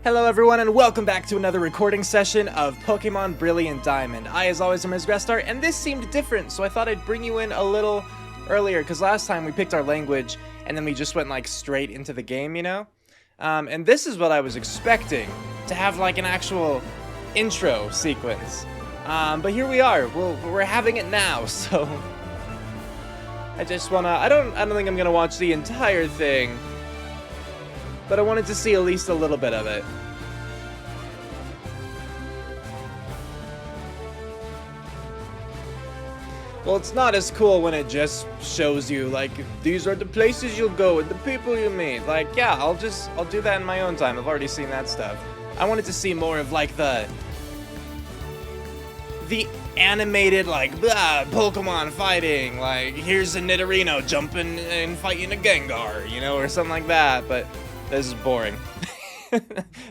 Hello everyone and welcome back to another recording session of Pokemon Brilliant Diamond. I, as always, am Grestar, and this seemed different, so I thought I'd bring you in a little earlier, because last time we picked our language, and then we just went, like, straight into the game, you know? And this is what I was expecting, to have, like, an actual intro sequence. But here we are. We're having it now, so... I just wanna... I don't think I'm gonna watch the entire thing, but I wanted to see at least a little bit of it. Well, it's not as cool when it just shows you, like, these are the places you'll go and the people you meet. Like, yeah, I'll do that in my own time. I've already seen that stuff. I wanted to see more of, like, the animated, like, blah, Pokemon fighting. Like, here's a Nidorino jumping and fighting a Gengar, you know, or something like that. But this is boring. This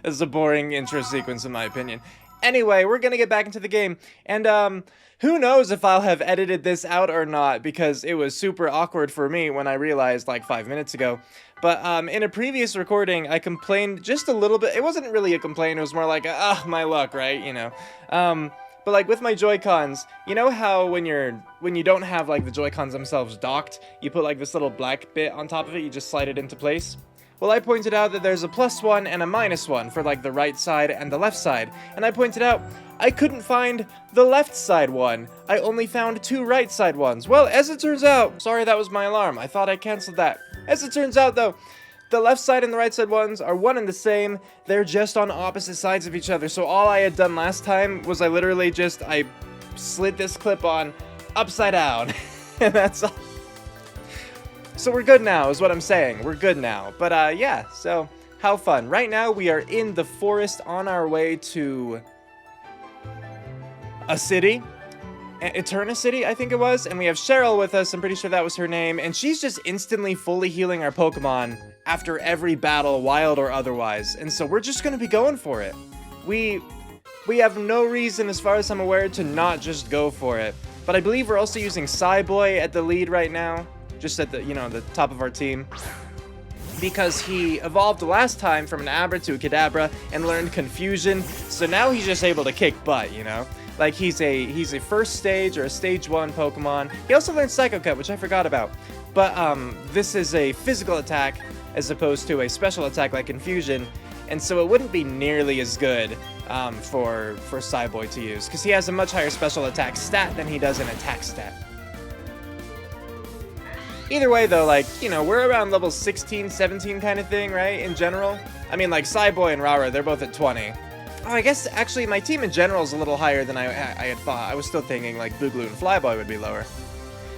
is a boring intro sequence, in my opinion. Anyway, we're gonna get back into the game, and who knows if I'll have edited this out or not, because it was super awkward for me when I realized like 5 minutes ago. But in a previous recording, I complained just a little bit. It wasn't really a complaint, it was more like, my luck, right? You know. But like with my Joy-Cons, you know how when you don't have like the Joy-Cons themselves docked, you put like this little black bit on top of it, you just slide it into place? Well, I pointed out that there's a +1 and a -1 for like the right side and the left side, and I pointed out I couldn't find the left side one. I only found 2 right side ones. Well, as it turns out, sorry, that was my alarm. I thought I canceled that. As it turns out, though, the left side and the right side ones are one and the same. They're just on opposite sides of each other. So all I had done last time was I slid this clip on upside down, and that's all. So we're good now, is what I'm saying. We're good now. But, yeah, so, how fun. Right now, we are in the forest on our way to a city. Eterna City, I think it was. And we have Cheryl with us. I'm pretty sure that was her name. And she's just instantly fully healing our Pokemon after every battle, wild or otherwise. And so we're just going to be going for it. We have no reason, as far as I'm aware, to not just go for it. But I believe we're also using Psyboy at the lead right now. Just at the, the top of our team, because he evolved last time from an Abra to a Kadabra and learned Confusion, so now he's just able to kick butt, you know? Like, he's a first stage or a stage 1 Pokemon. He also learned Psycho Cut, which I forgot about, but this is a physical attack as opposed to a special attack like Confusion, and so it wouldn't be nearly as good for Psyboy to use, because he has a much higher special attack stat than he does an attack stat. Either way, though, like, we're around level 16, 17 kind of thing, right, in general? I mean, like, Psyboy and Rara, they're both at 20. Oh, I guess, actually, my team in general is a little higher than I had thought. I was still thinking, like, Boogaloo and Flyboy would be lower.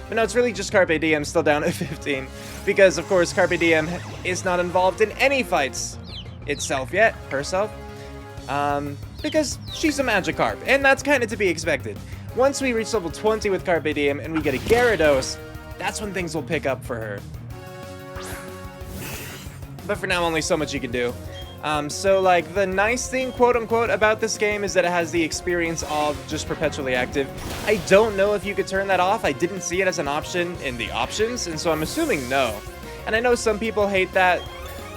But no, it's really just Carpe Diem still down at 15. Because, of course, Carpe Diem is not involved in any fights herself. Because she's a Magikarp, and that's kind of to be expected. Once we reach level 20 with Carpe Diem and we get a Gyarados, that's when things will pick up for her. But for now, only so much you can do. So, like, the nice thing, quote-unquote, about this game is that it has the experience of just perpetually active. I don't know if you could turn that off. I didn't see it as an option in the options, and so I'm assuming no. And I know some people hate that.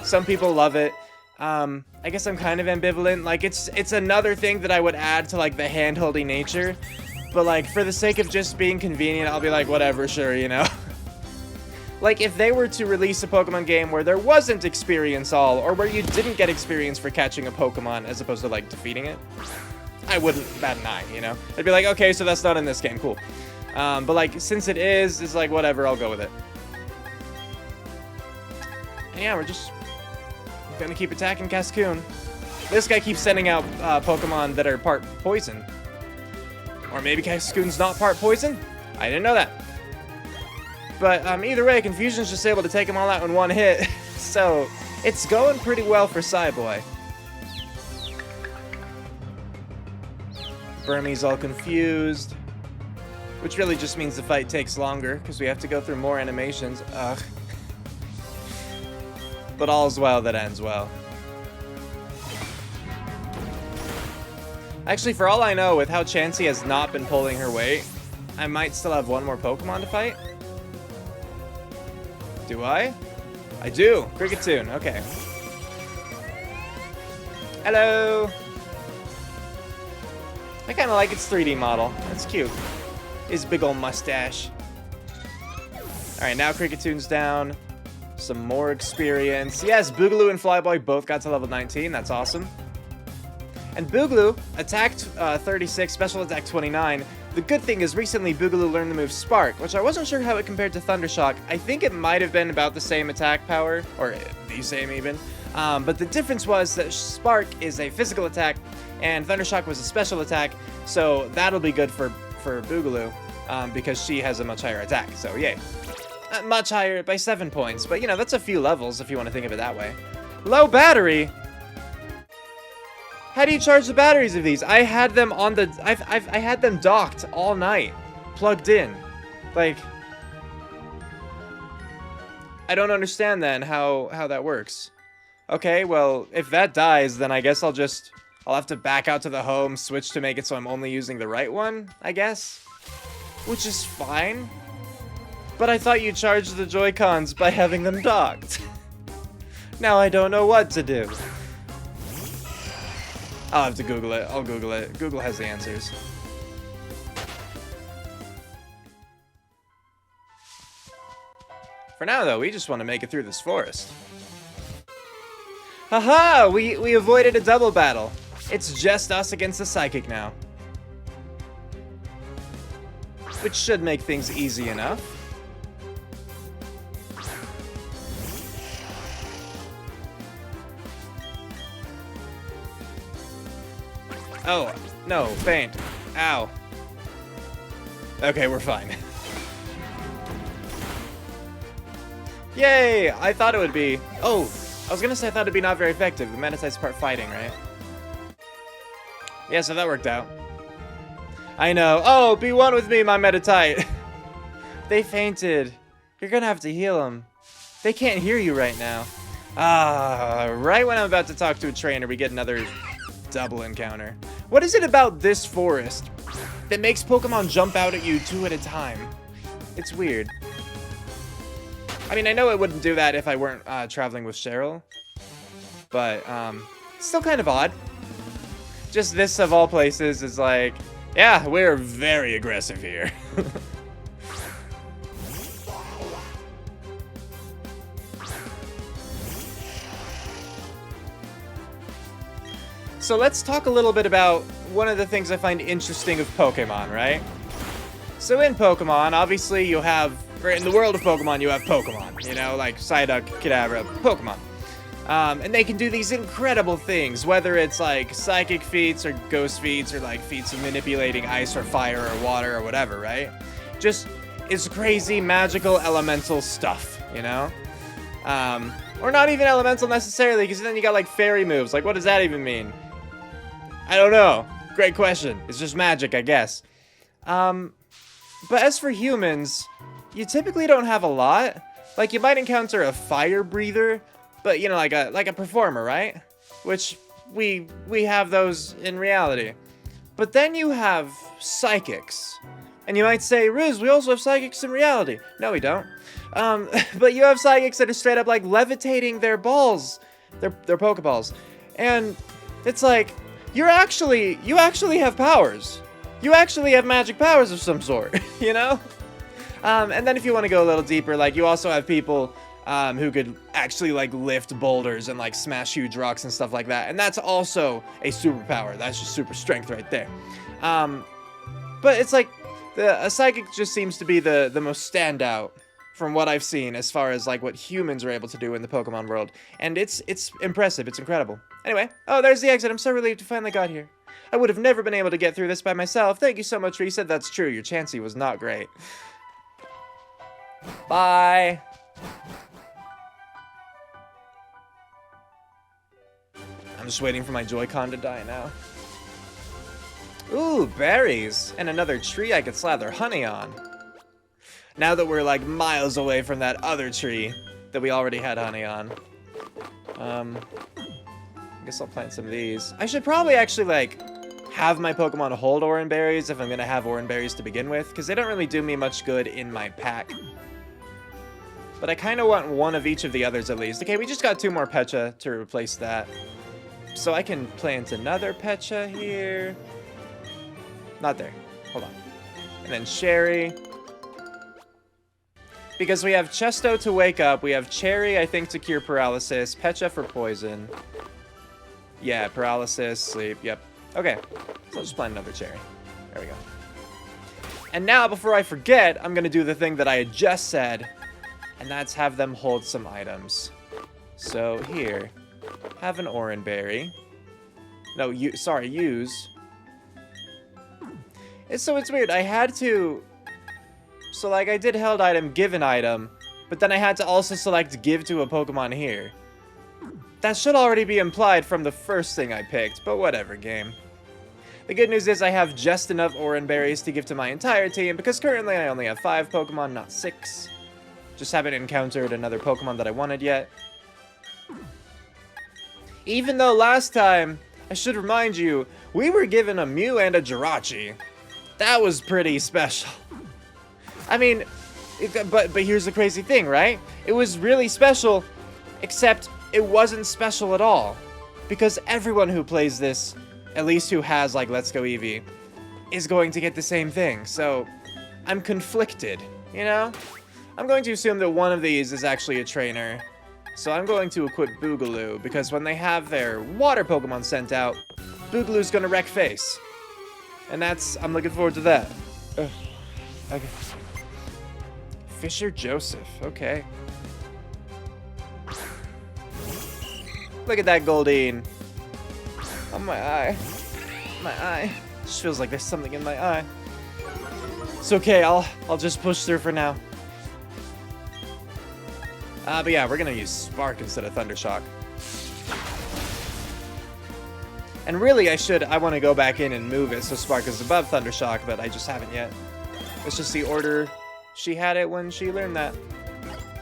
Some people love it. I guess I'm kind of ambivalent. Like, it's another thing that I would add to, like, the hand-holding nature. But, like, for the sake of just being convenient, I'll be like, whatever, sure, you know? Like, if they were to release a Pokemon game where there wasn't experience all, or where you didn't get experience for catching a Pokemon as opposed to, like, defeating it, I wouldn't bat an eye, you know? I'd be like, okay, so that's not in this game, cool. But, like, since it is, it's like, whatever, I'll go with it. And yeah, we're just gonna keep attacking Cascoon. This guy keeps sending out Pokemon that are part poison. Or maybe Cascoon's not part poison? I didn't know that. But either way, Confusion's just able to take them all out in one hit. So, it's going pretty well for Psyboy. Burmy's all confused. Which really just means the fight takes longer, because we have to go through more animations. Ugh. But all's well that ends well. Actually, for all I know, with how Chansey has not been pulling her weight, I might still have one more Pokemon to fight. Do I? I do. Cricketune. Okay. Hello. I kind of like its 3D model. That's cute. His big old mustache. Alright, now Crickettoon's down. Some more experience. Yes, Boogaloo and Flyboy both got to level 19. That's awesome. And Boogaloo, attack 36, special attack 29. The good thing is recently Boogaloo learned the move Spark, which I wasn't sure how it compared to Thundershock. I think it might have been about the same attack power, or the same even. But the difference was that Spark is a physical attack, and Thundershock was a special attack, so that'll be good for Boogaloo, because she has a much higher attack, so yay. Much higher by 7 points, but you know, that's a few levels if you want to think of it that way. Low battery? How do you charge the batteries of these? I had them on the, I had them docked all night, plugged in. Like, I don't understand then how that works. Okay, well, if that dies, then I guess I'll have to back out to the home, switch to make it so I'm only using the right one, I guess. Which is fine. But I thought you charged the Joy-Cons by having them docked. Now I don't know what to do. I'll have to Google it. I'll Google it. Google has the answers. For now, though, we just want to make it through this forest. Haha! We avoided a double battle. It's just us against the Psychic now. Which should make things easy enough. Oh, no, faint. Ow. Okay, we're fine. Yay! I thought it would be... Oh, I was gonna say I thought it'd be not very effective. The Meditite's part fighting, right? Yeah, so that worked out. I know. Oh, be one with me, my Meditite. They fainted. You're gonna have to heal them. They can't hear you right now. Right when I'm about to talk to a trainer, we get another double encounter. What is it about this forest that makes Pokemon jump out at you 2 at a time? It's weird. I mean, I know it wouldn't do that if I weren't traveling with Cheryl, but still kind of odd. Just this of all places is like, yeah, we're very aggressive here. So let's talk a little bit about one of the things I find interesting of Pokemon, right? So in Pokemon, obviously you have, or in the world of Pokemon, you have Pokemon, you know, like Psyduck, Kadabra, Pokemon. And they can do these incredible things, whether it's like psychic feats or ghost feats or like feats of manipulating ice or fire or water or whatever, right? Just, it's crazy, magical, elemental stuff, you know? Or not even elemental necessarily, because then you got like fairy moves. Like, what does that even mean? I don't know. Great question. It's just magic, I guess. But as for humans, you typically don't have a lot. Like, you might encounter a fire breather, but, you know, like a performer, right? Which we have those in reality. But then you have psychics. And you might say, Riz, we also have psychics in reality. No, we don't. But you have psychics that are straight up, like, levitating their balls. Their Pokeballs. And it's like, you actually have powers. You actually have magic powers of some sort, you know? And then if you want to go a little deeper, like, you also have people who could actually, like, lift boulders and, like, smash huge rocks and stuff like that. And that's also a superpower. That's just super strength right there. But it's like, a psychic just seems to be the most standout from what I've seen as far as, like, what humans are able to do in the Pokemon world. And it's impressive. It's incredible. Anyway, oh, there's the exit. I'm so relieved to finally got here. I would have never been able to get through this by myself. Thank you so much, Reset. That's true. Your Chansey was not great. Bye. I'm just waiting for my Joy-Con to die now. Ooh, berries. And another tree I could slather honey on. Now that we're like miles away from that other tree that we already had honey on. I guess I'll plant some of these. I should probably actually, like, have my Pokemon hold Oran Berries if I'm gonna have Oran Berries to begin with, because they don't really do me much good in my pack. But I kind of want one of each of the others at least. Okay, we just got 2 more Pecha to replace that. So I can plant another Pecha here. Not there. Hold on. And then Sherry. Because we have Chesto to wake up. We have Cherry, I think, to cure paralysis. Pecha for poison. Yeah, paralysis, sleep. Yep. Okay. So I'll just plant another Cherry. There we go. And now, before I forget, I'm going to do the thing that I had just said. And that's have them hold some items. So, here. Have an Oran Berry. No, use. So it's weird. I had to... So, like, I did held item, give an item, but then I had to also select give to a Pokemon here. That should already be implied from the first thing I picked, but whatever, game. The good news is I have just enough Oran Berries to give to my entire team, because currently I only have 5 Pokemon, not 6. Just haven't encountered another Pokemon that I wanted yet. Even though last time, I should remind you, we were given a Mew and a Jirachi. That was pretty special. I mean, but here's the crazy thing, right? It was really special, except it wasn't special at all. Because everyone who plays this, at least who has, like, Let's Go Eevee, is going to get the same thing. So, I'm conflicted, you know? I'm going to assume that one of these is actually a trainer. So I'm going to equip Boogaloo, because when they have their water Pokemon sent out, Boogaloo's gonna wreck face. And I'm looking forward to that. Okay. Fisher Joseph, okay. Look at that Goldeen. On my eye. My eye. Just feels like there's something in my eye. It's okay, I'll just push through for now. But yeah, we're gonna use Spark instead of Thundershock. And really, I want to go back in and move it so Spark is above Thundershock, but I just haven't yet. It's just the order she had it when she learned that.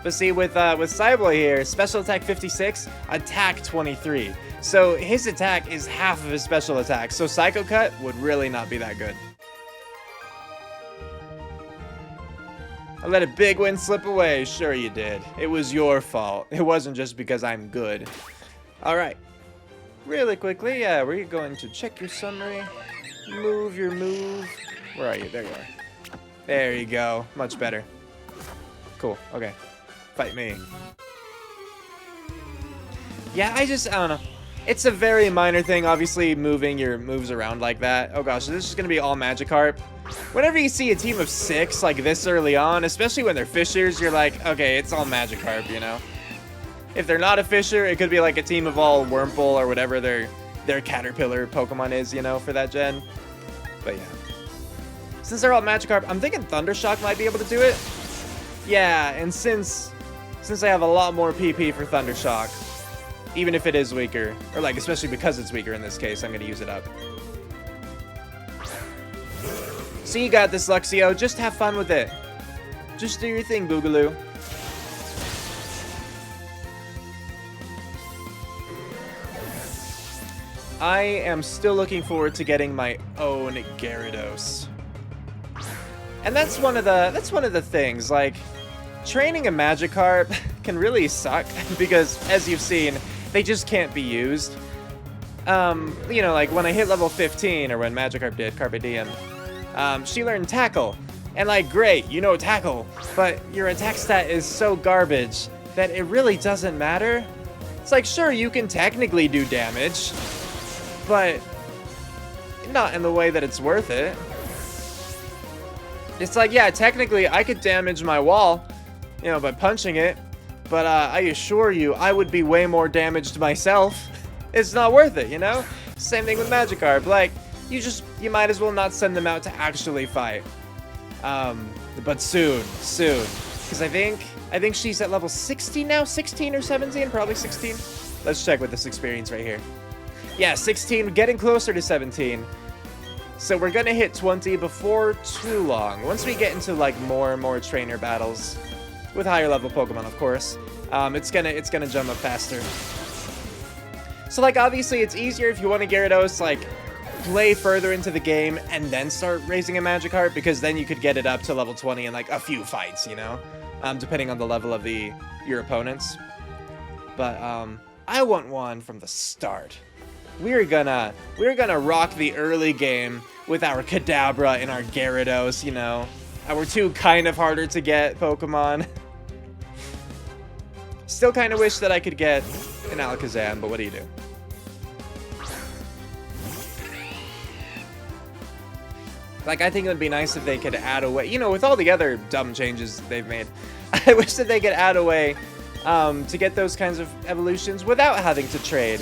But see, with Cyboy here, special attack 56, attack 23. So his attack is half of his special attack. So Psycho Cut would really not be that good. I let a big win slip away. Sure you did. It was your fault. It wasn't just because I'm good. Alright. Really quickly, yeah, we're going to check your summary. Move your move. Where are you? There you are. There you go. Much better. Cool. Okay. Fight me. Yeah, I don't know. It's a very minor thing, obviously, moving your moves around like that. Oh gosh, this is going to be all Magikarp. Whenever you see a team of 6 like this early on, especially when they're Fishers, you're like, okay, it's all Magikarp, you know? If they're not a Fisher, it could be like a team of all Wurmple or whatever their Caterpillar Pokemon is, you know, for that gen. But yeah. Since they're all Magikarp, I'm thinking Thundershock might be able to do it. Yeah, and since I have a lot more PP for Thundershock, even if it is weaker, or like especially because it's weaker in this case, I'm going to use it up. So you got this, Luxio. Just have fun with it. Just do your thing, Boogaloo. I am still looking forward to getting my own Gyarados. And that's one of the things, like, training a Magikarp can really suck, because, as you've seen, they just can't be used. You know, like, when I hit level 15, or when Magikarp did, Carpe Diem, she learned Tackle. And, like, great, you know Tackle, but your attack stat is so garbage that it really doesn't matter. It's like, sure, you can technically do damage, but not in the way that it's worth it. It's like, yeah, technically I could damage my wall, you know, by punching it, but I assure you I would be way more damaged myself. It's not worth it, you know? Same thing with Magikarp. Like, you might as well not send them out to actually fight. But soon, because I think she's at level 16 now, 16 or 17, probably 16. Let's check with this experience right here. Yeah, 16, getting closer to 17. So we're gonna hit 20 before too long. Once we get into like more and more trainer battles with higher level Pokemon, of course, it's gonna jump up faster. So like obviously it's easier if you want a Gyarados, like play further into the game and then start raising a Magikarp, because then you could get it up to level 20 in like a few fights, you know, depending on the level of your opponents. But I want one from the start. we're gonna rock the early game with our Kadabra and our Gyarados, you know. Our two kind of harder to get Pokemon. Still kind of wish that I could get an Alakazam, but what do you do? Like, I think it would be nice if they could add a way, you know, with all the other dumb changes they've made, I wish that they could add a way to get those kinds of evolutions without having to trade.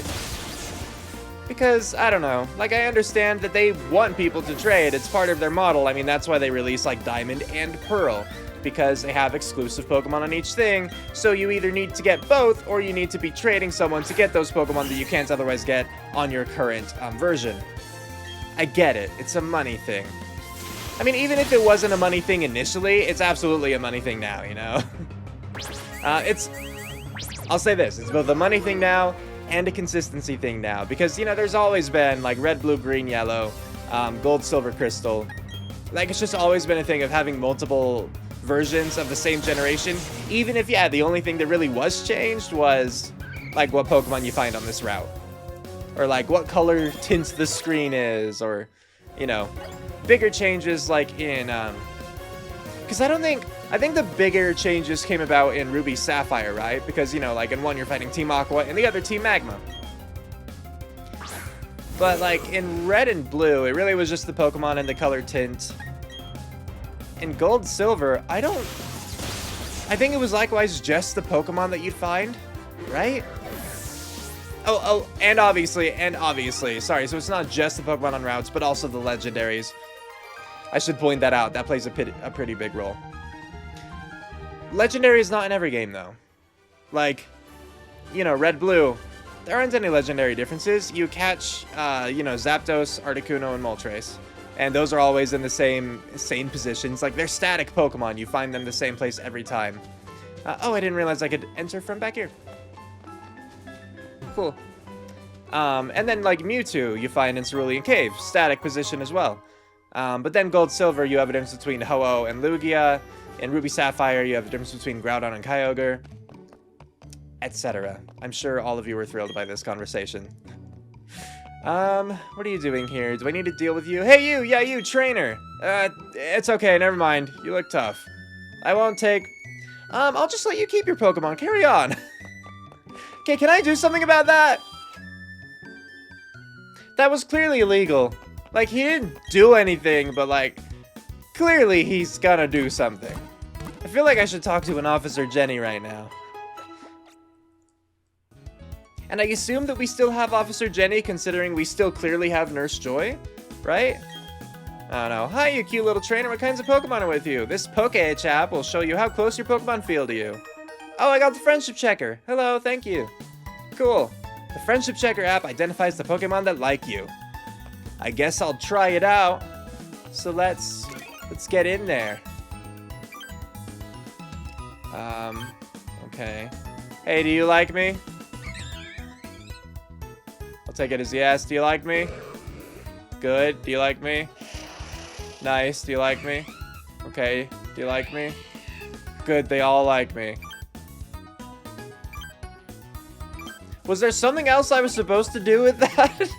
Because, I don't know, like, I understand that they want people to trade. It's part of their model. I mean, that's why they release, like, Diamond and Pearl, because they have exclusive Pokemon on each thing, so you either need to get both, or you need to be trading someone to get those Pokemon that you can't otherwise get on your current version. I get it. It's a money thing. I mean, even if it wasn't a money thing initially, it's absolutely a money thing now, you know? I'll say this, it's both a money thing now and a consistency thing now, because, you know, there's always been, like, red, blue, green, yellow, gold, silver, crystal. Like, it's just always been a thing of having multiple versions of the same generation, even if, yeah, the only thing that really was changed was, like, what Pokemon you find on this route. Or, like, what color tint the screen is, or, you know, bigger changes, like, in, because I think the bigger changes came about in Ruby Sapphire, right? Because, you know, like, in one you're fighting Team Aqua, and the other Team Magma. But, like, in Red and Blue, it really was just the Pokemon and the color tint. In Gold, Silver, I think it was likewise just the Pokemon that you'd find, right? Oh, and obviously, sorry, so it's not just the Pokemon on routes, but also the legendaries. I should point that out. That plays a pretty big role. Legendary is not in every game, though. Like, you know, Red, Blue, there aren't any legendary differences. You catch, you know, Zapdos, Articuno, and Moltres. And those are always in the same positions. Like, they're static Pokemon. You find them the same place every time. Oh, I didn't realize I could enter from back here. Cool. And then, like, Mewtwo, you find in Cerulean Cave. Static position as well. But then Gold, Silver, you have a difference between Ho-Oh and Lugia. In Ruby Sapphire, you have a difference between Groudon and Kyogre, etc. I'm sure all of you were thrilled by this conversation. What are you doing here? Do I need to deal with you? Hey, you! Yeah, you, trainer! It's okay, never mind. You look tough. I won't take... I'll just let you keep your Pokemon. Carry on. Okay, can I do something about that? That was clearly illegal. Like, he didn't do anything, but, like, clearly he's gonna do something. I feel like I should talk to an Officer Jenny right now. And I assume that we still have Officer Jenny, considering we still clearly have Nurse Joy, right? I don't know. Hi, you cute little trainer. What kinds of Pokemon are with you? This Poké app will show you how close your Pokemon feel to you. Oh, I got the Friendship Checker. Hello, thank you. Cool. The Friendship Checker app identifies the Pokemon that like you. I guess I'll try it out. So let's get in there. Okay. Hey, do you like me? I'll take it as yes. Do you like me? Good. Do you like me? Nice. Do you like me? Okay. Do you like me? Good. They all like me. Was there something else I was supposed to do with that?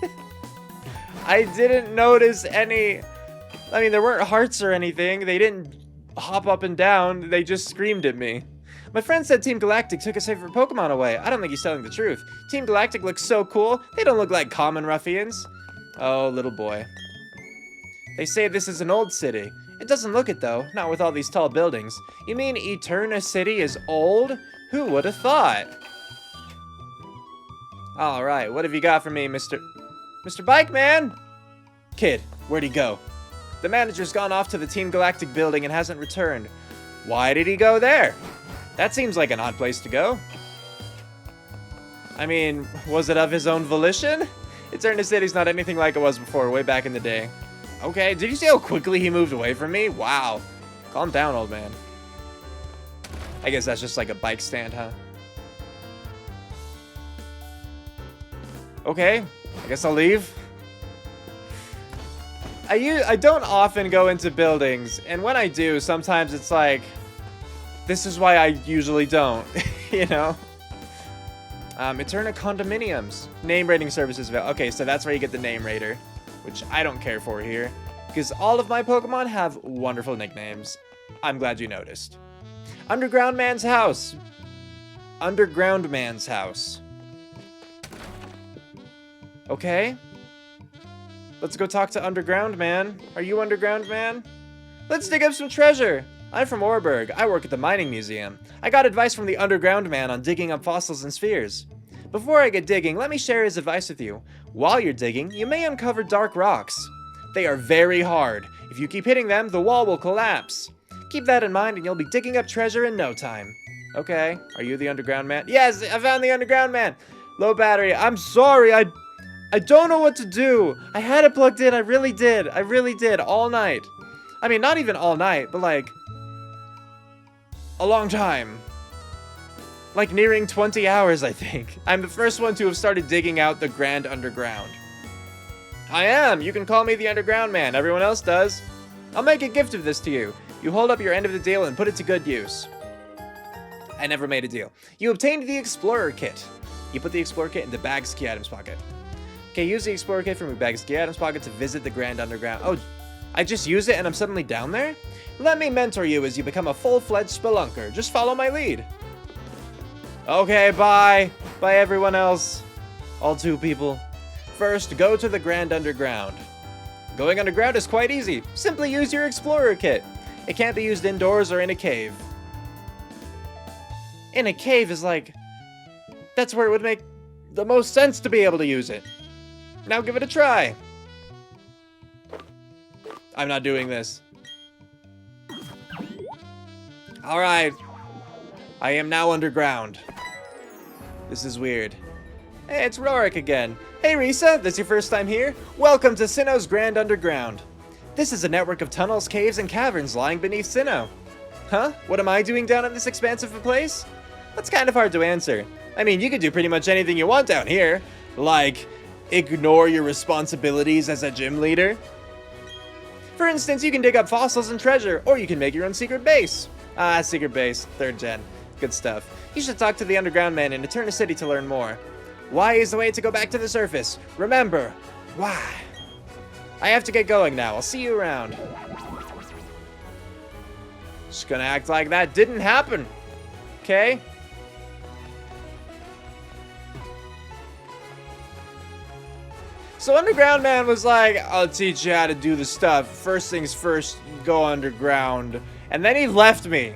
I didn't notice any... I mean, there weren't hearts or anything. They didn't hop up and down. They just screamed at me. My friend said Team Galactic took his favorite Pokemon away. I don't think he's telling the truth. Team Galactic looks so cool. They don't look like common ruffians. Oh, little boy. They say this is an old city. It doesn't look it, though. Not with all these tall buildings. You mean Eterna City is old? Who would have thought? Alright, what have you got for me, Mr. Bike Man? Kid, where'd he go? The manager's gone off to the Team Galactic building and hasn't returned. Why did he go there? That seems like an odd place to go. I mean, was it of his own volition? Eterna City's not anything like it was before, way back in the day. Okay, did you see how quickly he moved away from me? Wow. Calm down, old man. I guess that's just like a bike stand, huh? Okay, I guess I'll leave. I don't often go into buildings, and when I do, sometimes it's like, this is why I usually don't, you know? Eterna condominiums. Name rating services available. Okay, so that's where you get the name rater, which I don't care for here, because all of my Pokemon have wonderful nicknames. I'm glad you noticed. Underground Man's house. Underground Man's house. Okay. Let's go talk to Underground Man. Are you Underground Man? Let's dig up some treasure. I'm from Orberg. I work at the mining museum. I got advice from the Underground Man on digging up fossils and spheres. Before I get digging, let me share his advice with you. While you're digging, you may uncover dark rocks. They are very hard. If you keep hitting them, the wall will collapse. Keep that in mind and you'll be digging up treasure in no time. Okay, are you the Underground Man? Yes, I found the Underground Man. Low battery. I'm sorry, I don't know what to do. I had it plugged in, I really did. I really did, all night. I mean, not even all night, but like, a long time. Like nearing 20 hours, I think. I'm the first one to have started digging out the Grand Underground. I am. You can call me the Underground Man. Everyone else does. I'll make a gift of this to you. You hold up your end of the deal and put it to good use. I never made a deal. You obtained the Explorer Kit. You put the Explorer Kit in the bag's key items pocket. Okay, use the Explorer Kit from your bag's key items pocket to visit the Grand Underground. Oh, I just use it and I'm suddenly down there? Let me mentor you as you become a full-fledged spelunker. Just follow my lead. Okay, bye. Bye, everyone else. All 2 people. First, go to the Grand Underground. Going underground is quite easy. Simply use your Explorer Kit. It can't be used indoors or in a cave. In a cave is like... That's where it would make the most sense to be able to use it. Now give it a try. I'm not doing this. Alright. I am now underground. This is weird. Hey, it's Rorik again. Hey Risa, this your first time here? Welcome to Sinnoh's Grand Underground. This is a network of tunnels, caves, and caverns lying beneath Sinnoh. Huh? What am I doing down in this expansive place? That's kind of hard to answer. I mean, you could do pretty much anything you want down here. Like, ignore your responsibilities as a gym leader. For instance, you can dig up fossils and treasure, or you can make your own secret base. Ah, secret base, 3rd gen. Good stuff. You should talk to the Underground Man in Eterna City to learn more. Why is the way to go back to the surface. Remember, why? I have to get going now. I'll see you around. Just gonna act like that didn't happen. Okay? So Underground Man was like, I'll teach you how to do the stuff. First things first, go underground. And then he left me.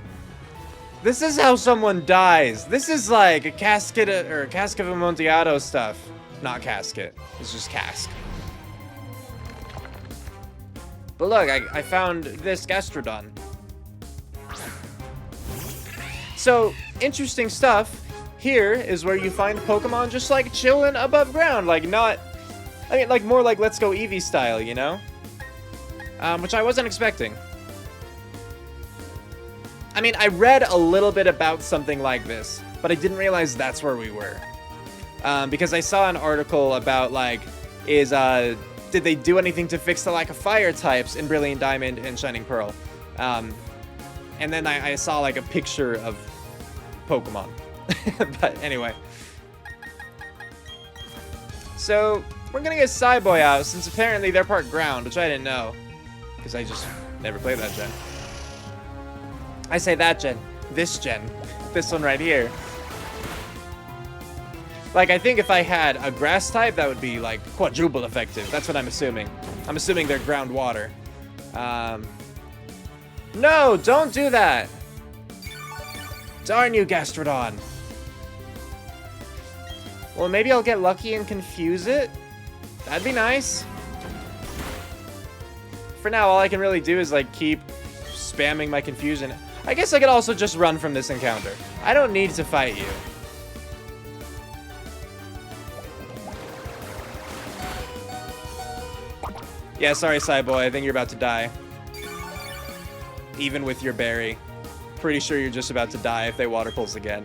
This is how someone dies. This is like a casket or Cask of Amontillado stuff. Not casket. It's just cask. But look, I found this Gastrodon. So, interesting stuff. Here is where you find Pokemon just like chilling above ground. Like not... I mean, like more like Let's Go Eevee style, you know? Which I wasn't expecting. I mean, I read a little bit about something like this, but I didn't realize that's where we were. Because I saw an article about, like, did they do anything to fix the lack of fire types in Brilliant Diamond and Shining Pearl? And then I saw, like, a picture of Pokemon. But anyway. So, we're gonna get Psyboy out, since apparently they're part ground, which I didn't know. Because I just never played that gen. I say that gen. This gen. This one right here. Like, I think if I had a grass type, that would be, like, quadruple effective. That's what I'm assuming. I'm assuming they're ground water. No, don't do that! Darn you, Gastrodon. Well, maybe I'll get lucky and confuse it? That'd be nice. For now, all I can really do is, like, keep spamming my confusion. I guess I could also just run from this encounter. I don't need to fight you. Yeah, sorry, Psyboy. I think you're about to die. Even with your berry. Pretty sure you're just about to die if they water pulse again.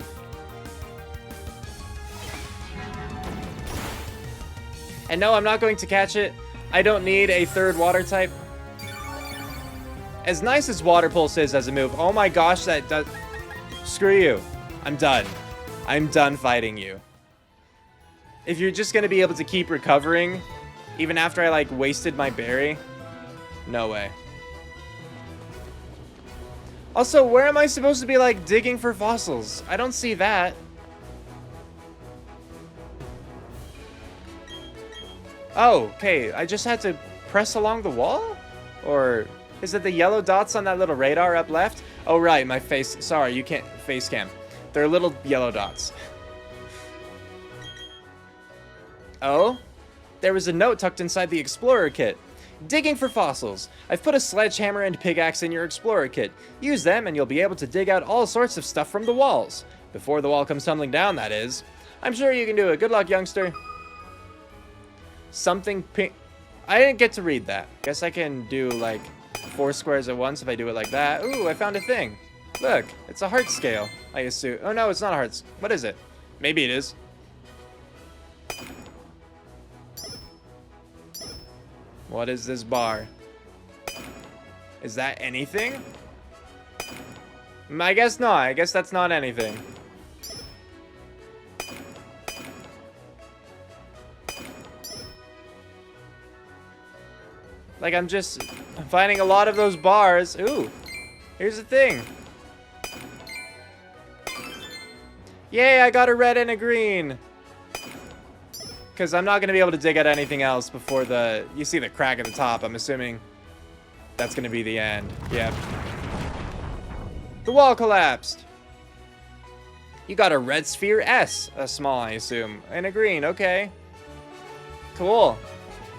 And no, I'm not going to catch it. I don't need a 3rd water type. As nice as Water Pulse is as a move, oh my gosh, that does... Screw you. I'm done. I'm done fighting you. If you're just gonna be able to keep recovering, even after I, like, wasted my berry, no way. Also, where am I supposed to be, like, digging for fossils? I don't see that. Oh, okay. I just had to press along the wall? Or is it the yellow dots on that little radar up left? Oh, right. My face. Sorry, you can't face cam. They're little yellow dots. Oh? There was a note tucked inside the Explorer kit. Digging for fossils. I've put a sledgehammer and pickaxe in your Explorer kit. Use them and you'll be able to dig out all sorts of stuff from the walls. Before the wall comes tumbling down, that is. I'm sure you can do it. Good luck, youngster. Something pink. I didn't get to read that. Guess I can do, like, 4 squares at once if I do it like that. Ooh, I found a thing. Look, it's a heart scale, I assume. Oh, no, it's not a heart. What is it? Maybe it is. What is this bar? Is that anything? I guess not. I guess that's not anything. Like, I'm finding a lot of those bars. Ooh, here's the thing. Yay, I got a red and a green. Because I'm not going to be able to dig at anything else before you see the crack at the top. I'm assuming that's going to be the end. Yep. The wall collapsed. You got a red sphere S. A small, I assume. And a green. Okay. Cool.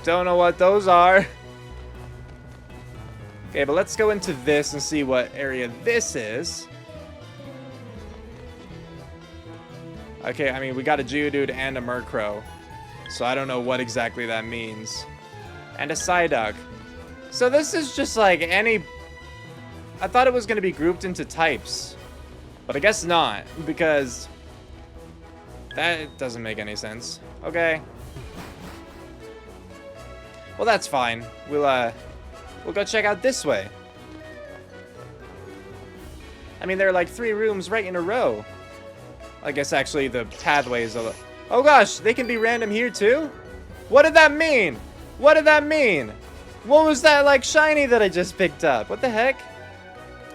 Don't know what those are. Okay, but let's go into this and see what area this is. Okay, I mean, we got a Geodude and a Murkrow. So I don't know what exactly that means. And a Psyduck. So this is just like any... I thought it was going to be grouped into types. But I guess not. Because... that doesn't make any sense. Okay. Well, that's fine. We'll go check out this way. I mean, there are like 3 rooms right in a row. I guess actually the pathway is a... oh gosh, they can be random here too? What did that mean? What did that mean? What was that like shiny that I just picked up? What the heck?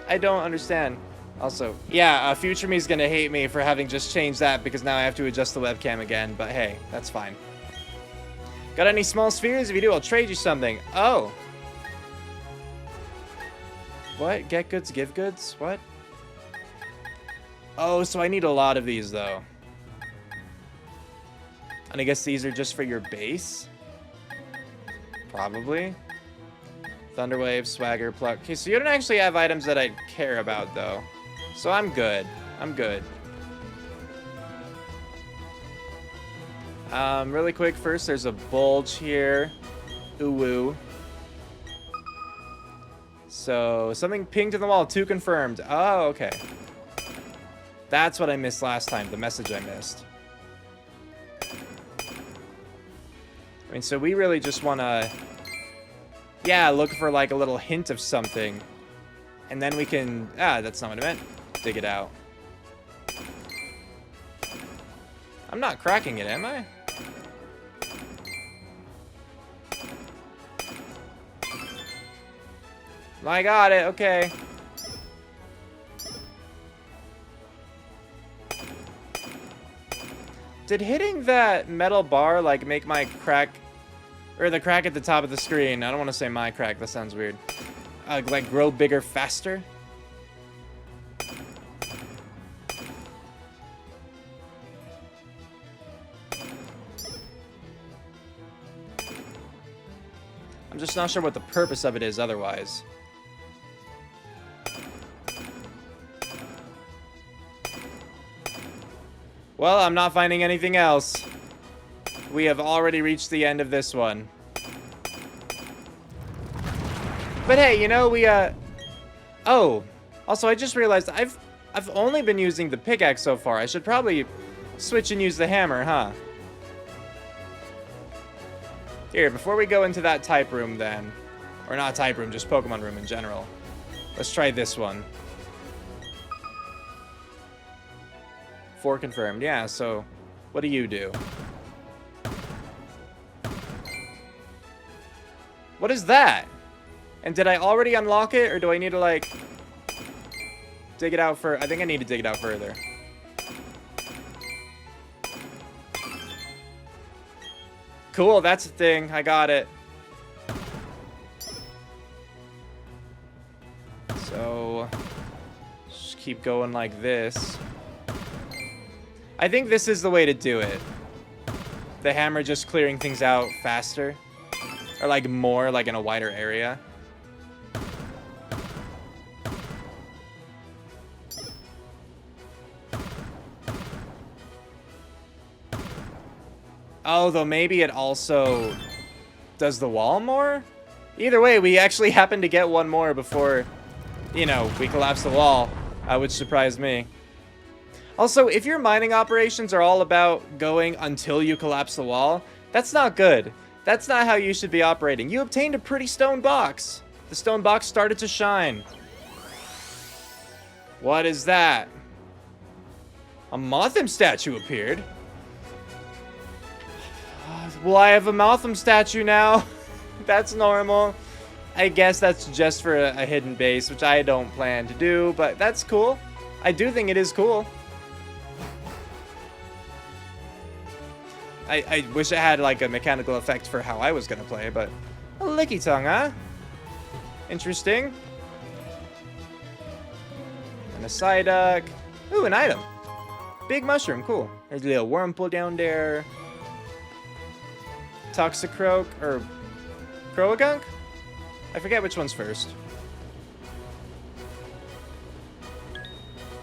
I don't understand. Also, yeah, future me's gonna hate me for having just changed that because now I have to adjust the webcam again, but hey, that's fine. Got any small spheres? If you do, I'll trade you something. Oh. What? Get goods, give goods? What? Oh, so I need a lot of these though. And I guess these are just for your base? Probably. Thunderwave, Swagger, Pluck. Okay, so you don't actually have items that I care about, though. So I'm good. I'm good. Really quick, first, there's a bulge here. Ooh-woo. So, something pinged in the wall. 2 confirmed. Oh, okay. That's what I missed last time. The message I missed. I mean, so we really just want to, yeah, look for like a little hint of something. And then we can, that's not what I meant. Dig it out. I'm not cracking it, am I? I got it, okay. Did hitting that metal bar, like, make my crack... or the crack at the top of the screen. I don't want to say my crack. That sounds weird. Like, grow bigger faster? I'm just not sure what the purpose of it is otherwise. Well, I'm not finding anything else. We have already reached the end of this one. But hey, you know, oh, also I just realized I've only been using the pickaxe so far. I should probably switch and use the hammer, huh? Here, before we go into that type room then, or not type room, just Pokemon room in general, let's try this one. 4 confirmed. Yeah, so what do you do? What is that? And did I already unlock it, or do I need to, like, dig it out for... I think I need to dig it out further. Cool, that's the thing. I got it. So, just keep going like this. I think this is the way to do it. The hammer just clearing things out faster. Or, like, more, like, in a wider area. Oh, though maybe it also does the wall more? Either way, we actually happen to get one more before, you know, we collapse the wall, which surprised me. Also, if your mining operations are all about going until you collapse the wall, that's not good. That's not how you should be operating. You obtained a pretty stone box. The stone box started to shine. What is that? A Mothim statue appeared. Well, I have a Mothim statue now. That's normal. I guess that's just for a hidden base, which I don't plan to do, but that's cool. I do think it is cool. I wish it had, like, a mechanical effect for how I was going to play, but... A licky tongue, huh? Interesting. And a Psyduck. Ooh, an item. Big mushroom, cool. There's a little Wurmple down there. Toxicroak, or Croagunk? I forget which one's first.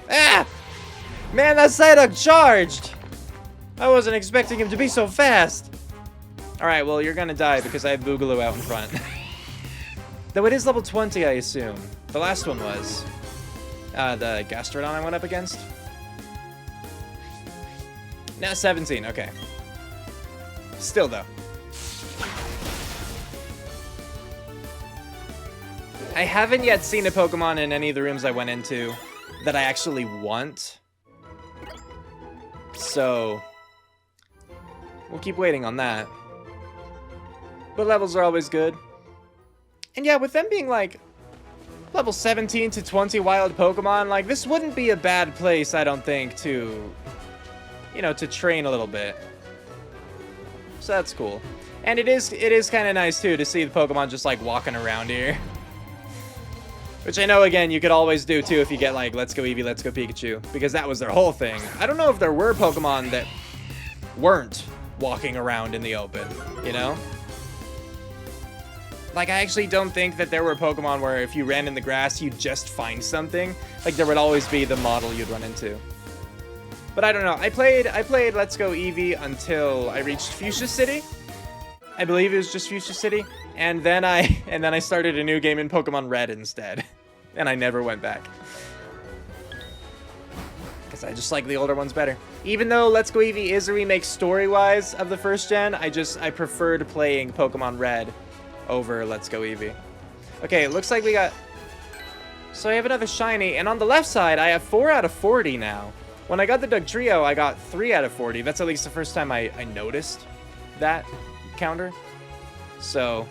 Ah! Man, that Psyduck charged! I wasn't expecting him to be so fast. Alright, well, you're gonna die because I have Boogaloo out in front. Though it is level 20, I assume. The last one was. The Gastrodon I went up against. Now 17, okay. Still, though. I haven't yet seen a Pokemon in any of the rooms I went into that I actually want. So, we'll keep waiting on that. But levels are always good. And yeah, with them being like level 17 to 20 wild Pokemon, like this wouldn't be a bad place, I don't think, to, you know, to train a little bit. So that's cool. And it is kind of nice too to see the Pokemon just like walking around here. Which I know, again, you could always do, too, if you get, like, Let's Go Eevee, Let's Go Pikachu. Because that was their whole thing. I don't know if there were Pokemon that weren't walking around in the open, you know? Like, I actually don't think that there were Pokemon where if you ran in the grass, you'd just find something. Like, there would always be the model you'd run into. But I don't know. I played Let's Go Eevee until I reached Fuchsia City. I believe it was just Fuchsia City. And then I started a new game in Pokemon Red instead. And I never went back. Because I just like the older ones better. Even though Let's Go Eevee is a remake story-wise of the first gen, I preferred playing Pokemon Red over Let's Go Eevee. Okay, it looks like we got... So I have another shiny, and on the left side, I have 4 out of 40 now. When I got the Dugtrio, I got 3 out of 40. That's at least the first time I noticed that counter. So...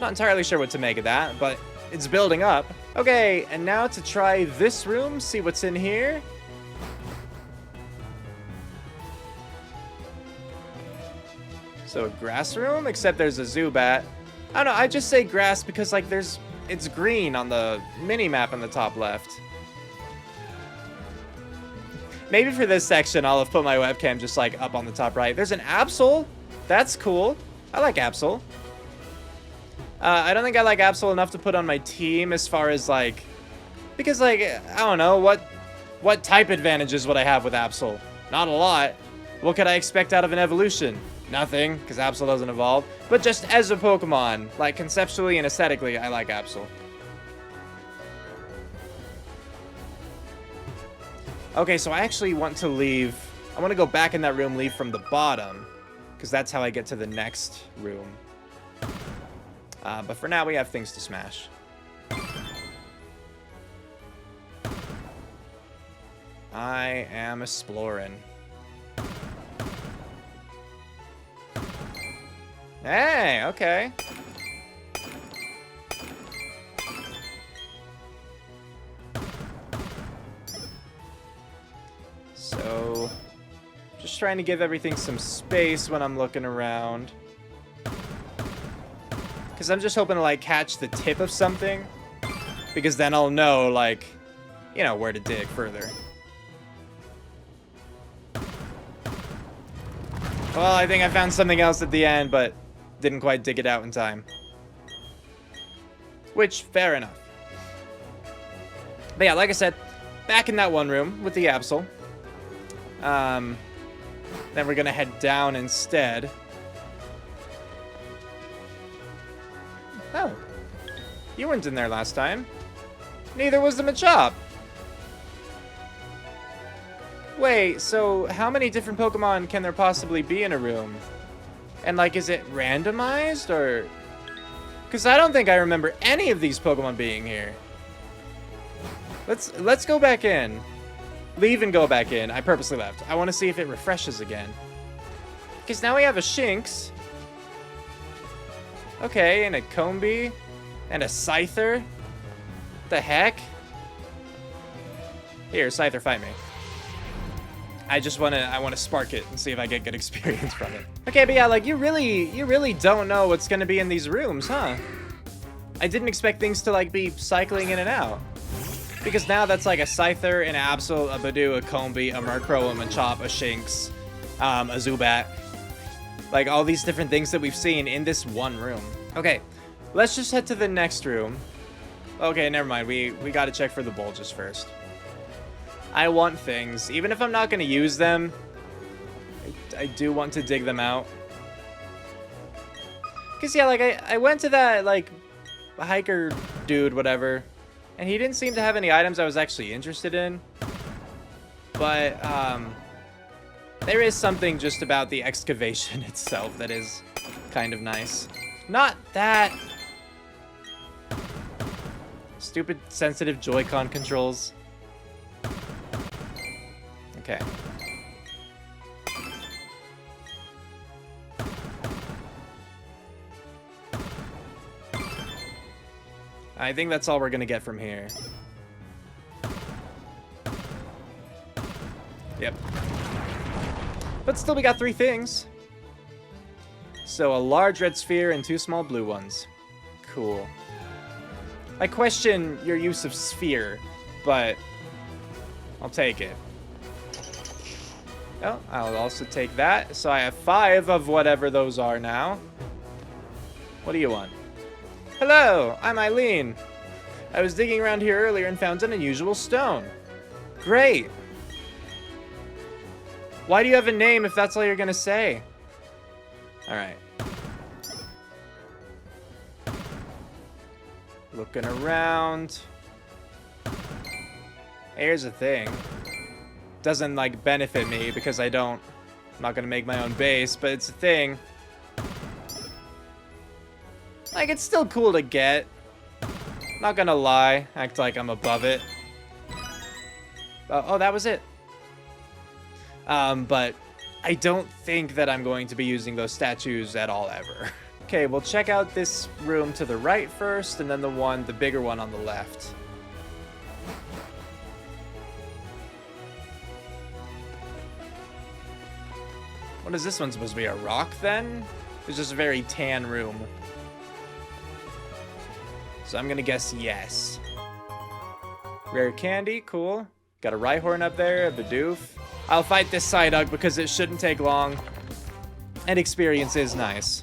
Not entirely sure what to make of that, but it's building up. Okay, and now to try this room, see what's in here. So a grass room, except there's a Zubat. I don't know, I just say grass because like it's green on the mini-map on the top left. Maybe for this section, I'll have put my webcam just like up on the top right. There's an Absol. That's cool. I like Absol. I don't think I like Absol enough to put on my team as far as, like... Because, like, I don't know, what type advantages would I have with Absol? Not a lot. What could I expect out of an evolution? Nothing, because Absol doesn't evolve. But just as a Pokemon, like, conceptually and aesthetically, I like Absol. Okay, so I actually want to leave... I want to go back in that room, leave from the bottom. Because that's how I get to the next room. But for now, we have things to smash. I am exploring. Hey, okay. So, just trying to give everything some space when I'm looking around. Because I'm just hoping to, like, catch the tip of something. Because then I'll know, like, you know, where to dig further. Well, I think I found something else at the end, but didn't quite dig it out in time. Which, fair enough. But yeah, like I said, back in that one room with the Absol. Then we're gonna head down instead. Oh. You weren't in there last time. Neither was the Machop. Wait, so how many different Pokemon can there possibly be in a room? And, like, is it randomized, or... Because I don't think I remember any of these Pokemon being here. Let's go back in. Leave and go back in. I purposely left. I want to see if it refreshes again. Because now we have a Shinx. Okay, and a Combee. And a Scyther. What the heck? Here, Scyther, fight me. I want to spark it and see if I get good experience from it. Okay, but yeah, like, you really don't know what's gonna be in these rooms, huh? I didn't expect things to, like, be cycling in and out. Because now that's like a Scyther, an Absol, a Badoo, a Combee, a Murkrow, a Machop, a Shinx, a Zubat. Like, all these different things that we've seen in this one room. Okay, let's just head to the next room. Okay, never mind. We gotta check for the bulges first. I want things. Even if I'm not gonna use them, I do want to dig them out. Because, yeah, like, I went to that, like, hiker dude, whatever, and he didn't seem to have any items I was actually interested in. But, there is something just about the excavation itself that is kind of nice. Not that... Stupid sensitive Joy-Con controls. Okay. I think that's all we're gonna get from here. Yep. But still, we got 3 things. So, a large red sphere and 2 small blue ones. Cool. I question your use of sphere, but I'll take it. Oh, I'll also take that. So I have 5 of whatever those are now. What do you want? Hello, I'm Eileen. I was digging around here earlier and found an unusual stone. Great. Why do you have a name if that's all you're gonna say? Alright. Looking around. Here's the thing. Doesn't, like, benefit me because I'm not gonna make my own base, but it's a thing. Like, it's still cool to get. Not gonna lie, act like I'm above it. Oh, that was it. But I don't think that I'm going to be using those statues at all ever. Okay, we'll check out this room to the right first, and then the bigger one on the left. What is this one supposed to be, a rock then? It's just a very tan room. So I'm gonna guess yes. Rare candy, cool. Got a Rhyhorn up there, a Bidoof. I'll fight this Psyduck because it shouldn't take long. And experience is nice.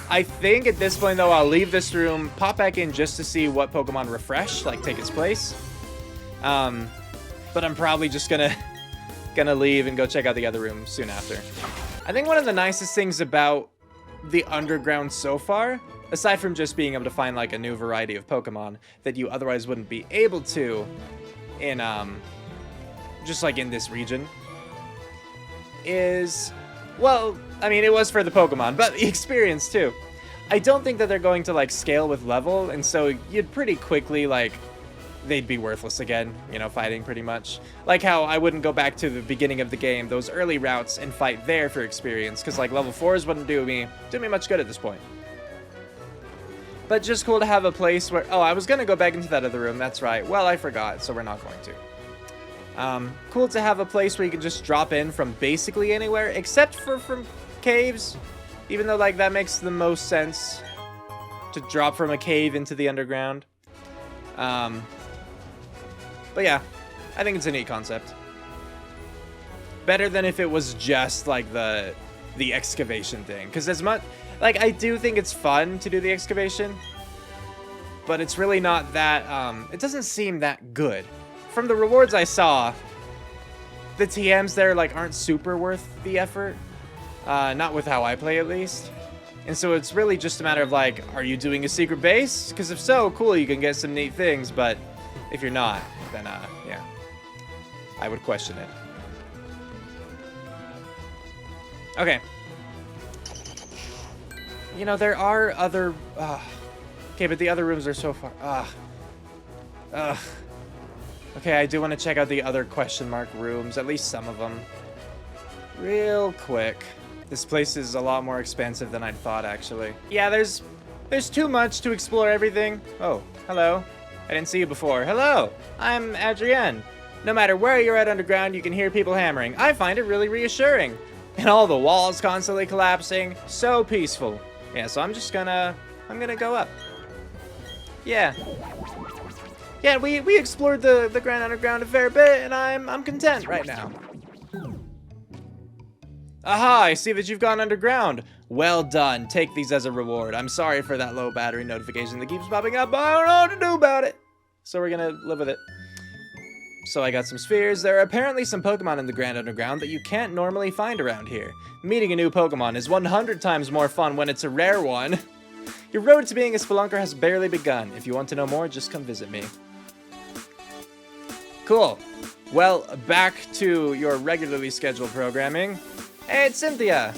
I think at this point though, I'll leave this room, pop back in just to see what Pokemon refresh, like take its place. But I'm probably just gonna leave and go check out the other room soon after. I think one of the nicest things about the underground so far, aside from just being able to find like a new variety of Pokemon that you otherwise wouldn't be able to in just like in this region, is, well, I mean, it was for the Pokemon, but the experience too. I don't think that they're going to like scale with level, and so you'd pretty quickly like they'd be worthless again, you know, fighting pretty much. Like how I wouldn't go back to the beginning of the game, those early routes, and fight there for experience, because like level 4s wouldn't do me much good at this point. But just cool to have a place where, oh, I was gonna go back into that other room, that's right. Well, I forgot, so we're not going to. Cool to have a place where you can just drop in from basically anywhere, except for from caves, even though like that makes the most sense to drop from a cave into the underground. But yeah, I think it's a neat concept. Better than if it was just like the excavation thing, because as much like I do think it's fun to do the excavation, but it's really not that it doesn't seem that good. From the rewards I saw, the TMs there like aren't super worth the effort, not with how I play at least. And so it's really just a matter of like, are you doing a secret base? Because if so, cool, you can get some neat things, but if you're not, then yeah, I would question it. Okay. You know, there are other, okay, but the other rooms are so far, okay, I do want to check out the other question mark rooms, at least some of them. Real quick. This place is a lot more expansive than I'd thought, actually. Yeah, there's too much to explore everything. Oh, hello. I didn't see you before. Hello, I'm Adrienne. No matter where you're at underground, you can hear people hammering. I find it really reassuring. And all the walls constantly collapsing. So peaceful. Yeah, so I'm gonna go up. Yeah. Yeah, we explored the Grand Underground a fair bit, and I'm content right now. Aha, I see that you've gone underground. Well done. Take these as a reward. I'm sorry for that low battery notification that keeps popping up, but I don't know what to do about it. So we're gonna live with it. So I got some spheres. There are apparently some Pokemon in the Grand Underground that you can't normally find around here. Meeting a new Pokemon is 100 times more fun when it's a rare one. Your road to being a Spelunker has barely begun. If you want to know more, just come visit me. Cool. Well, back to your regularly scheduled programming. Hey, it's Cynthia.